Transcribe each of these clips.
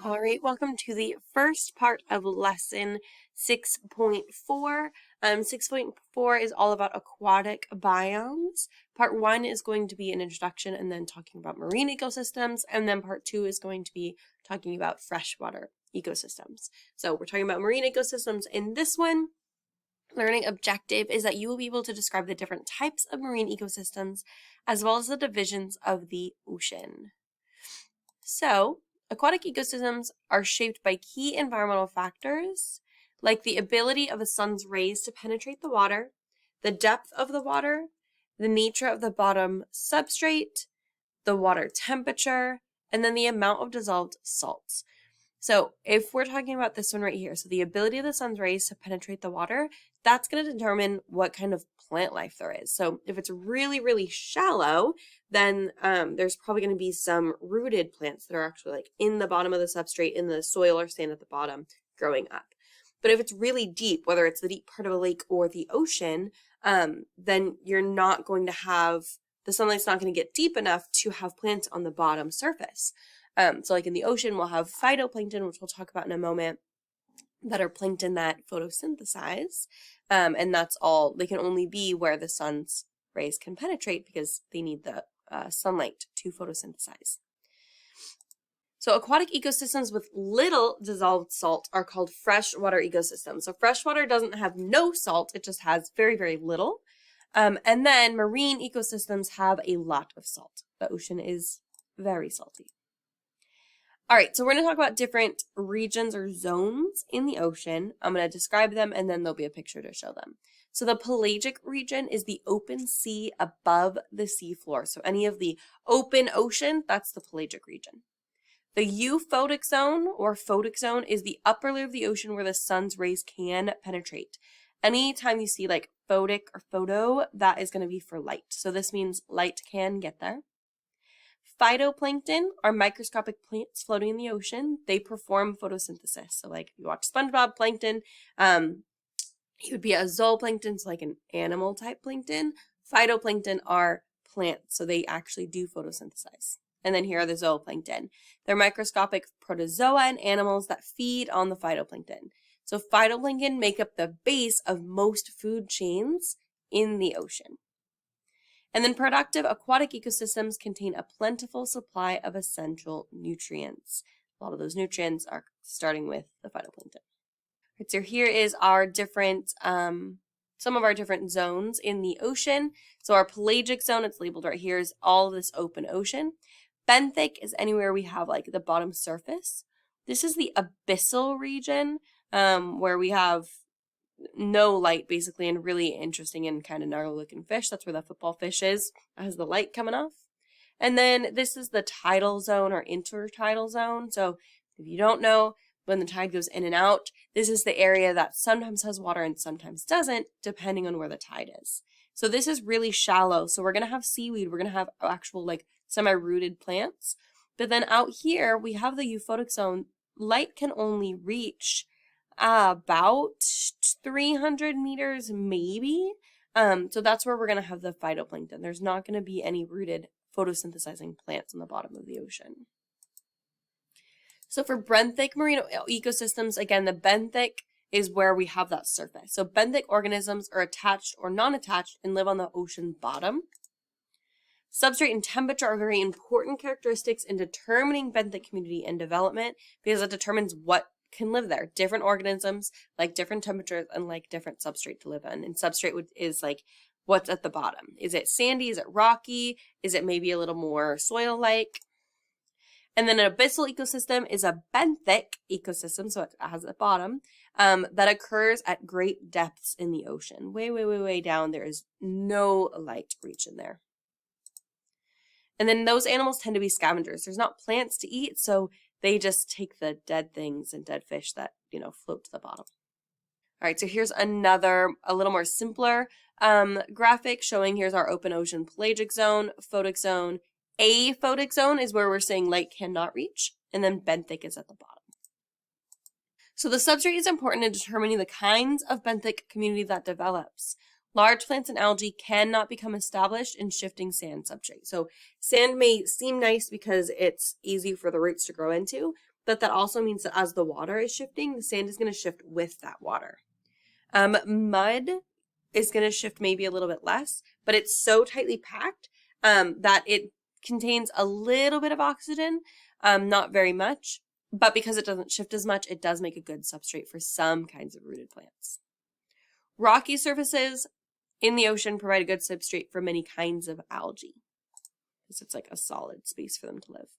All right, welcome to the first part of lesson 6.4. 6.4 is all about aquatic biomes. Part 1 is going to be an introduction and then talking about marine ecosystems, and then part 2 is going to be talking about freshwater ecosystems. So we're talking about marine ecosystems in this one. Learning objective is that you will be able to describe the different types of marine ecosystems as well as the divisions of the ocean. So, aquatic ecosystems are shaped by key environmental factors like the ability of the sun's rays to penetrate the water, the depth of the water, the nature of the bottom substrate, the water temperature, and then the amount of dissolved salts. So if we're talking about this one right here, so the ability of the sun's rays to penetrate the water, that's going to determine what kind of plant life there is. So if it's really, really shallow, then there's probably going to be some rooted plants that are actually like in the bottom of the substrate, in the soil or sand at the bottom, growing up. But if it's really deep, whether it's the deep part of a lake or the ocean, then you're not going to have, the sunlight's not going to get deep enough to have plants on the bottom surface. So like in the ocean, we'll have phytoplankton, which we'll talk about in a moment, that are plankton that photosynthesize. And that's all, they can only be where the sun's rays can penetrate because they need the sunlight to photosynthesize. So aquatic ecosystems with little dissolved salt are called freshwater ecosystems. So freshwater doesn't have no salt, it just has very, very little. And then marine ecosystems have a lot of salt. The ocean is very salty. All right, so we're going to talk about different regions or zones in the ocean. I'm going to describe them and then there'll be a picture to show them. So the pelagic region is the open sea above the seafloor. So any of the open ocean, that's the pelagic region. The euphotic zone or photic zone is the upper layer of the ocean where the sun's rays can penetrate. Anytime you see like photic or photo, that is going to be for light. So this means light can get there. Phytoplankton are microscopic plants floating in the ocean. They perform photosynthesis. So like if you watch SpongeBob, plankton, it would be a zooplankton, so like an animal type plankton. Phytoplankton are plants, so they actually do photosynthesize. And then here are the zooplankton. They're microscopic protozoa and animals that feed on the phytoplankton. So phytoplankton make up the base of most food chains in the ocean. And then productive aquatic ecosystems contain a plentiful supply of essential nutrients. A lot of those nutrients are starting with the phytoplankton. Right, so here is our different, some of our different zones in the ocean. So our pelagic zone, it's labeled right here, is all this open ocean. Benthic is anywhere we have like the bottom surface. This is the abyssal region where we have no light basically and really interesting and kind of gnarly looking fish. That's where the football fish is. It has the light coming off. And then this is the tidal zone or intertidal zone. So if you don't know, when the tide goes in and out, this is the area that sometimes has water and sometimes doesn't, depending on where the tide is. So this is really shallow. So we're going to have seaweed. We're going to have actual like semi-rooted plants. But then out here, we have the euphotic zone. Light can only reach about 300 meters maybe. So that's where we're going to have the phytoplankton. There's not going to be any rooted photosynthesizing plants on the bottom of the ocean. So for benthic marine ecosystems, again, the benthic is where we have that surface. So benthic organisms are attached or non-attached and live on the ocean bottom. Substrate and temperature are very important characteristics in determining benthic community and development because it determines what can live there. Different organisms like different temperatures and like different substrate to live in. And substrate is like what's at the bottom. Is it sandy? Is it rocky? Is it maybe a little more soil-like? And then an abyssal ecosystem is a benthic ecosystem, so it has a bottom, that occurs at great depths in the ocean. Way, way, way, way down. There is no light reach in there. And then those animals tend to be scavengers. There's not plants to eat, so they just take the dead things and dead fish that, float to the bottom. All right, so here's another, a little more simpler graphic showing here's our open ocean pelagic zone, photic zone. Aphotic zone is where we're saying light cannot reach, and then benthic is at the bottom. So the substrate is important in determining the kinds of benthic community that develops. Large plants and algae cannot become established in shifting sand substrate. So Sand may seem nice because it's easy for the roots to grow into, but that also means that as the water is shifting, the sand is going to shift with that water. Mud is going to shift maybe a little bit less, but it's so tightly packed that it contains a little bit of oxygen, not very much, but because it doesn't shift as much, it does make a good substrate for some kinds of rooted plants. Rocky surfaces in the ocean provide a good substrate for many kinds of algae, because it's like a solid space for them to live.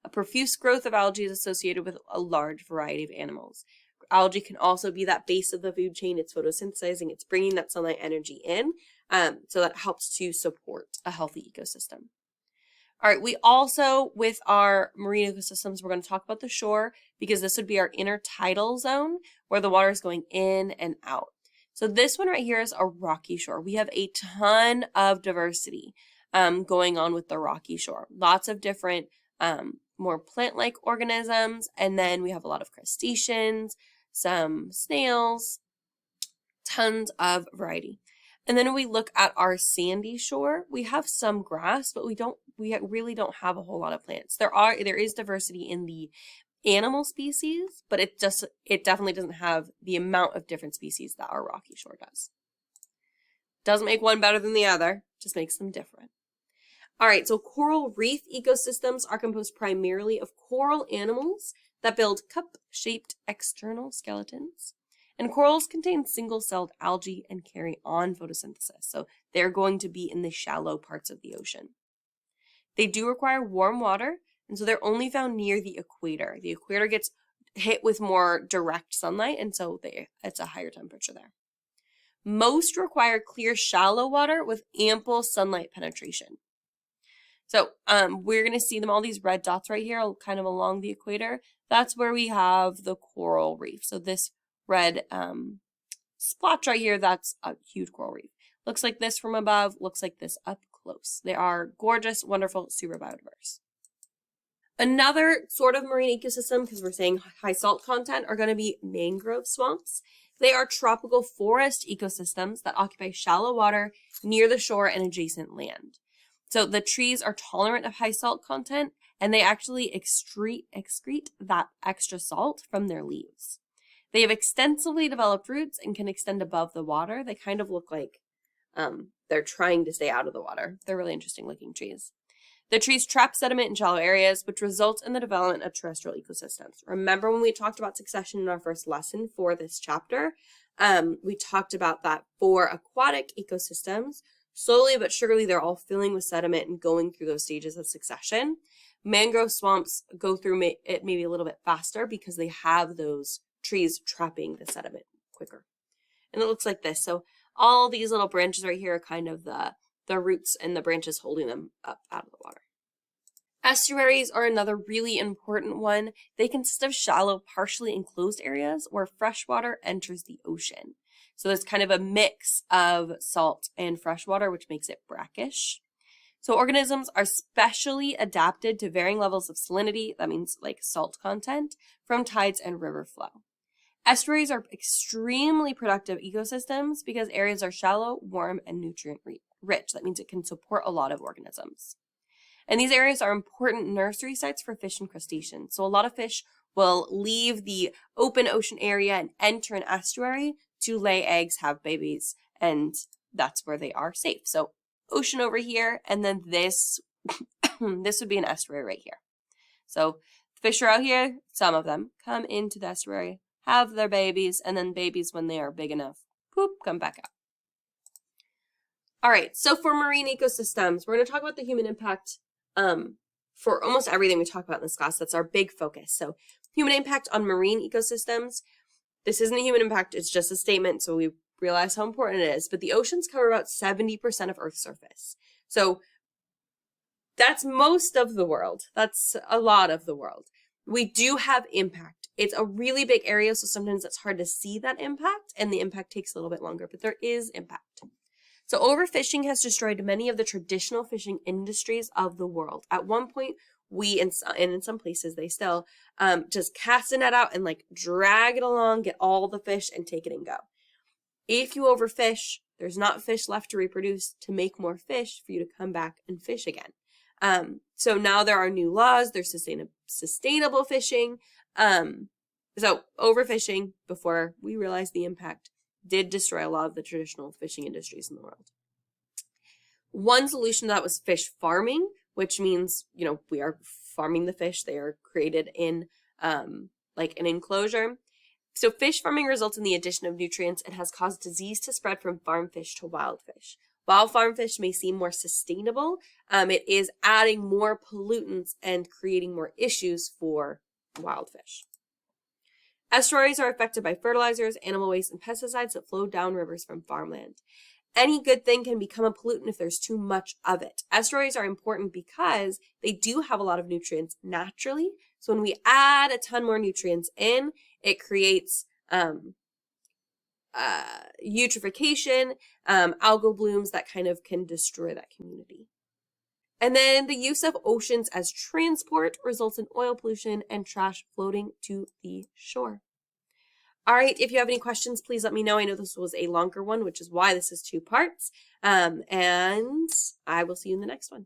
A profuse growth of algae is associated with a large variety of animals. Algae can also be that base of the food chain. It's photosynthesizing. It's bringing that sunlight energy in, so that helps to support a healthy ecosystem. All right, we also, with our marine ecosystems, we're going to talk about the shore because this would be our intertidal zone where the water is going in and out. So this one right here is a rocky shore. We have a ton of diversity going on with the rocky shore. Lots of different more plant-like organisms, and then we have a lot of crustaceans, some snails, tons of variety. And then when we look at our sandy shore, we have some grass, but we really don't have a whole lot of plants. There is diversity in the animal species, but it definitely doesn't have the amount of different species that our rocky shore does. Doesn't make one better than the other, just makes them different. All right, so coral reef ecosystems are composed primarily of coral animals that build cup-shaped external skeletons. And corals contain single-celled algae and carry on photosynthesis, so they're going to be in the shallow parts of the ocean. They do require warm water, and so they're only found near the equator. The equator gets hit with more direct sunlight, and so it's a higher temperature there. Most require clear, shallow water with ample sunlight penetration. So we're going to see them, all these red dots right here, kind of along the equator. That's where we have the coral reef. So this red splotch right here, that's a huge coral reef. Looks like this from above, looks like this up close. They are gorgeous, wonderful, super biodiverse. Another sort of marine ecosystem, because we're saying high salt content, are going to be mangrove swamps. They are tropical forest ecosystems that occupy shallow water near the shore and adjacent land. So the trees are tolerant of high salt content, and they actually excrete that extra salt from their leaves. They have extensively developed roots and can extend above the water. They kind of look like they're trying to stay out of the water. They're really interesting looking trees. The trees trap sediment in shallow areas, which results in the development of terrestrial ecosystems. Remember when we talked about succession in our first lesson for this chapter? We talked about that for aquatic ecosystems. Slowly but surely, they're all filling with sediment and going through those stages of succession. Mangrove swamps go through it maybe a little bit faster because they have those trees trapping the sediment quicker. And it looks like this. So all these little branches right here are kind of the roots and the branches holding them up out of the water. Estuaries are another really important one. They consist of shallow, partially enclosed areas where fresh water enters the ocean. So there's kind of a mix of salt and fresh water, which makes it brackish. So organisms are specially adapted to varying levels of salinity, that means like salt content, from tides and river flow. Estuaries are extremely productive ecosystems because areas are shallow, warm, and nutrient rich. That means it can support a lot of organisms. And these areas are important nursery sites for fish and crustaceans. So a lot of fish will leave the open ocean area and enter an estuary to lay eggs, have babies, and that's where they are safe. So ocean over here, and then this this would be an estuary right here. So fish are out here, some of them come into the estuary, have their babies, and then babies, when they are big enough, poop, come back out. All right, so for marine ecosystems, we're going to talk about the human impact for almost everything we talk about in this class. That's our big focus. So human impact on marine ecosystems. This isn't a human impact, it's just a statement, so we realize how important it is. But the oceans cover about 70% of Earth's surface. So that's most of the world. That's a lot of the world. We do have impact. It's a really big area, so sometimes it's hard to see that impact, and the impact takes a little bit longer, but there is impact. So overfishing has destroyed many of the traditional fishing industries of the world. At one point, and in some places they still, just cast a net out and like drag it along, get all the fish and take it and go. If you overfish, there's not fish left to reproduce to make more fish for you to come back and fish again. So now there are new laws. There's sustainable fishing. So overfishing, before we realized the impact, did destroy a lot of the traditional fishing industries in the world. One solution to that was fish farming, which means, we are farming the fish. They are created in like an enclosure. So fish farming results in the addition of nutrients and has caused disease to spread from farm fish to wild fish. While farm fish may seem more sustainable, it is adding more pollutants and creating more issues for wild fish. Estuaries are affected by fertilizers, animal waste, and pesticides that flow down rivers from farmland. Any good thing can become a pollutant if there's too much of it. Estuaries are important because they do have a lot of nutrients naturally. So when we add a ton more nutrients in, it creates eutrophication, algal blooms that kind of can destroy that community. And then the use of oceans as transport results in oil pollution and trash floating to the shore. All right, if you have any questions, please let me know. I know this was a longer one, which is why this is 2 parts. And I will see you in the next one.